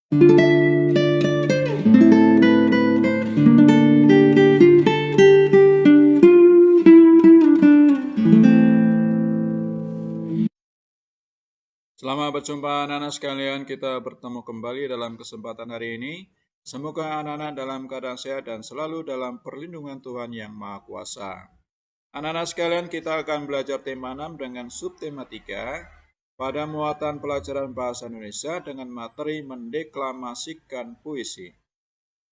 Selamat berjumpa anak-anak sekalian, kita bertemu kembali dalam kesempatan hari ini. Semoga anak-anak dalam keadaan sehat dan selalu dalam perlindungan Tuhan Yang Maha Kuasa. Anak-anak sekalian, kita akan belajar tema 6 dengan subtema 3 pada muatan pelajaran bahasa Indonesia dengan materi mendeklamasikan puisi.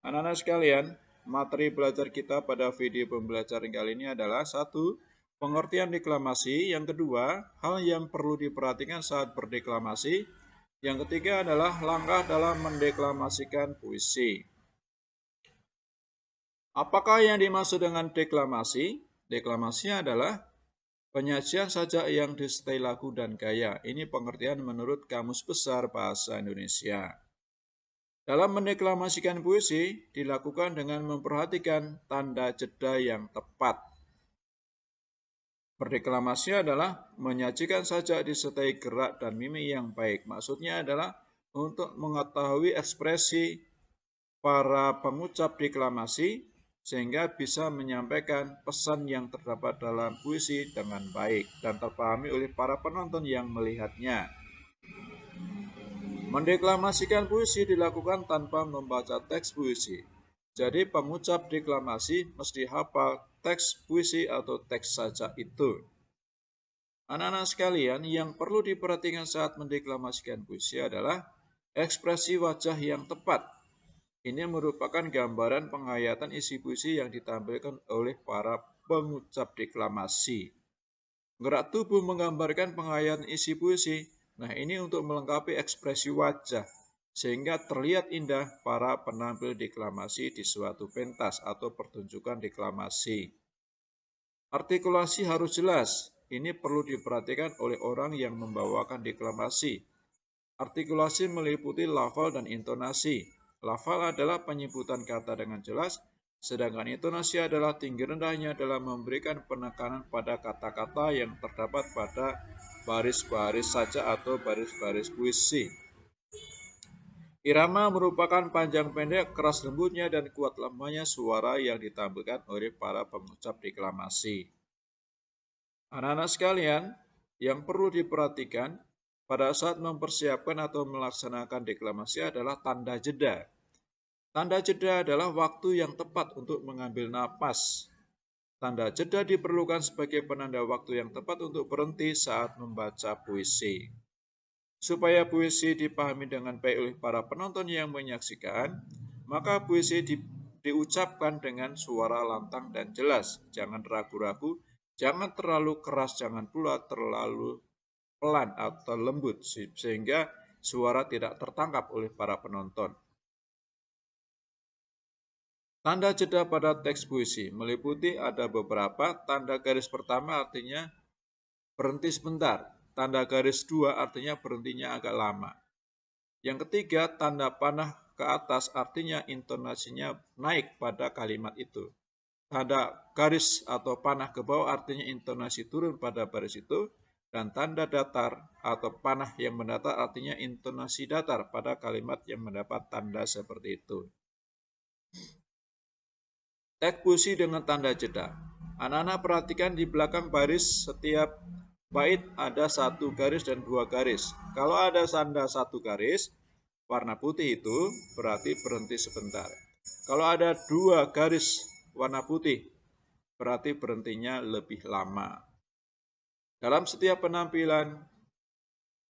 Anak-anak sekalian, materi belajar kita pada video pembelajaran kali ini adalah 1. Pengertian deklamasi. Yang kedua, hal yang perlu diperhatikan saat berdeklamasi. Yang ketiga adalah langkah dalam mendeklamasikan puisi. Apakah yang dimaksud dengan deklamasi? Deklamasi adalah penyajian sajak yang disertai lagu dan gaya. Ini pengertian menurut Kamus Besar Bahasa Indonesia. Dalam mendeklamasikan puisi dilakukan dengan memperhatikan tanda jeda yang tepat. Berdeklamasi adalah menyajikan sajak disertai gerak dan mimik yang baik. Maksudnya adalah untuk mengetahui ekspresi para pengucap deklamasi sehingga bisa menyampaikan pesan yang terdapat dalam puisi dengan baik dan terpahami oleh para penonton yang melihatnya. Mendeklamasikan puisi dilakukan tanpa membaca teks puisi. Jadi pengucap deklamasi mesti hafal teks puisi atau teks sajak itu. Anak-anak sekalian, yang perlu diperhatikan saat mendeklamasikan puisi adalah ekspresi wajah yang tepat. Ini merupakan gambaran penghayatan isi puisi yang ditampilkan oleh para pengucap deklamasi. Gerak tubuh menggambarkan penghayatan isi puisi. Nah, ini untuk melengkapi ekspresi wajah, sehingga terlihat indah para penampil deklamasi di suatu pentas atau pertunjukan deklamasi. Artikulasi harus jelas. Ini perlu diperhatikan oleh orang yang membawakan deklamasi. Artikulasi meliputi lafal dan intonasi. Lafal adalah penyebutan kata dengan jelas, sedangkan intonasi adalah tinggi rendahnya dalam memberikan penekanan pada kata-kata yang terdapat pada baris-baris sajak atau baris-baris puisi. Irama merupakan panjang pendek, keras lembutnya, dan kuat lemahnya suara yang ditampilkan oleh para pengucap deklamasi. Anak-anak sekalian, yang perlu diperhatikan pada saat mempersiapkan atau melaksanakan deklamasi adalah tanda jeda. Tanda jeda adalah waktu yang tepat untuk mengambil napas. Tanda jeda diperlukan sebagai penanda waktu yang tepat untuk berhenti saat membaca puisi. Supaya puisi dipahami dengan baik oleh para penonton yang menyaksikan, maka puisi diucapkan dengan suara lantang dan jelas. Jangan ragu-ragu, jangan terlalu keras, jangan pula terlalu pelan atau lembut, sehingga suara tidak tertangkap oleh para penonton. Tanda jeda pada teks puisi meliputi ada beberapa. Tanda garis pertama artinya berhenti sebentar. Tanda garis 2 artinya berhentinya agak lama. Yang ketiga, tanda panah ke atas artinya intonasinya naik pada kalimat itu. Tanda garis atau panah ke bawah artinya intonasi turun pada baris itu. Dan tanda datar atau panah yang mendatar artinya intonasi datar pada kalimat yang mendapat tanda seperti itu. Teks puisi dengan tanda jeda. Anak-anak perhatikan di belakang baris setiap bait ada satu garis dan dua garis. Kalau ada tanda satu garis, warna putih itu berarti berhenti sebentar. Kalau ada dua garis warna putih, berarti berhentinya lebih lama. Dalam setiap penampilan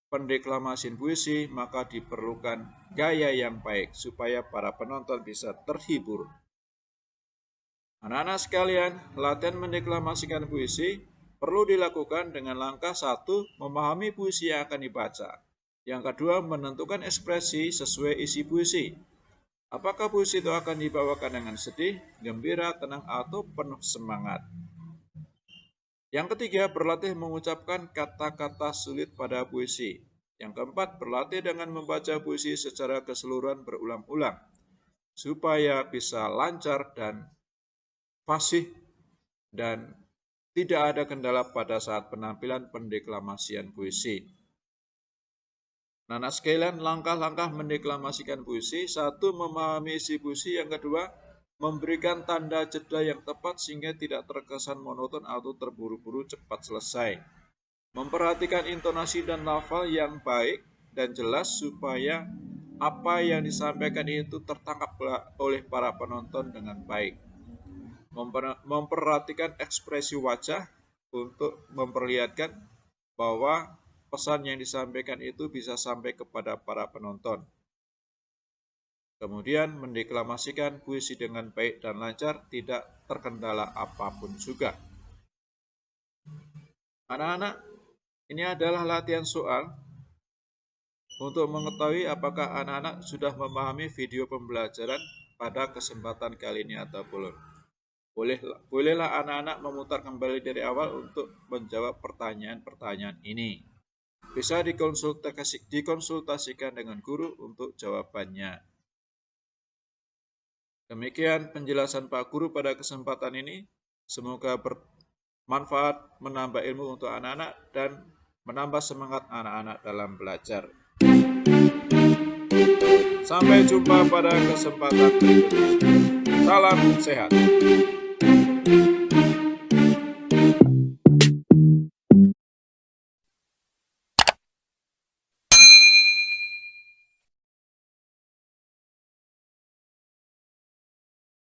pendeklamasian puisi, maka diperlukan gaya yang baik supaya para penonton bisa terhibur. Anak-anak sekalian, latihan mendeklamasikan puisi perlu dilakukan dengan langkah 1, memahami puisi yang akan dibaca. Yang kedua, menentukan ekspresi sesuai isi puisi. Apakah puisi itu akan dibawakan dengan sedih, gembira, tenang, atau penuh semangat. Yang ketiga, berlatih mengucapkan kata-kata sulit pada puisi. Yang keempat, berlatih dengan membaca puisi secara keseluruhan berulang-ulang, supaya bisa lancar dan fasih dan tidak ada kendala pada saat penampilan pendeklamasian puisi. Anak-anak sekalian, langkah-langkah mendeklamasikan puisi. Satu, memahami isi puisi. Yang kedua, memberikan tanda jeda yang tepat sehingga tidak terkesan monoton atau terburu-buru cepat selesai. Memperhatikan intonasi dan lafal yang baik dan jelas supaya apa yang disampaikan itu tertangkap oleh para penonton dengan baik. Memperhatikan ekspresi wajah untuk memperlihatkan bahwa pesan yang disampaikan itu bisa sampai kepada para penonton. Kemudian mendeklamasikan puisi dengan baik dan lancar, tidak terkendala apapun juga. Anak-anak, ini adalah latihan soal untuk mengetahui apakah anak-anak sudah memahami video pembelajaran pada kesempatan kali ini atau belum. Bolehlah anak-anak memutar kembali dari awal untuk menjawab pertanyaan-pertanyaan ini. Bisa dikonsultasikan dengan guru untuk jawabannya. Demikian penjelasan Pak Guru pada kesempatan ini. Semoga bermanfaat, menambah ilmu untuk anak-anak, dan menambah semangat anak-anak dalam belajar. Sampai jumpa pada kesempatan berikutnya. Salam sehat.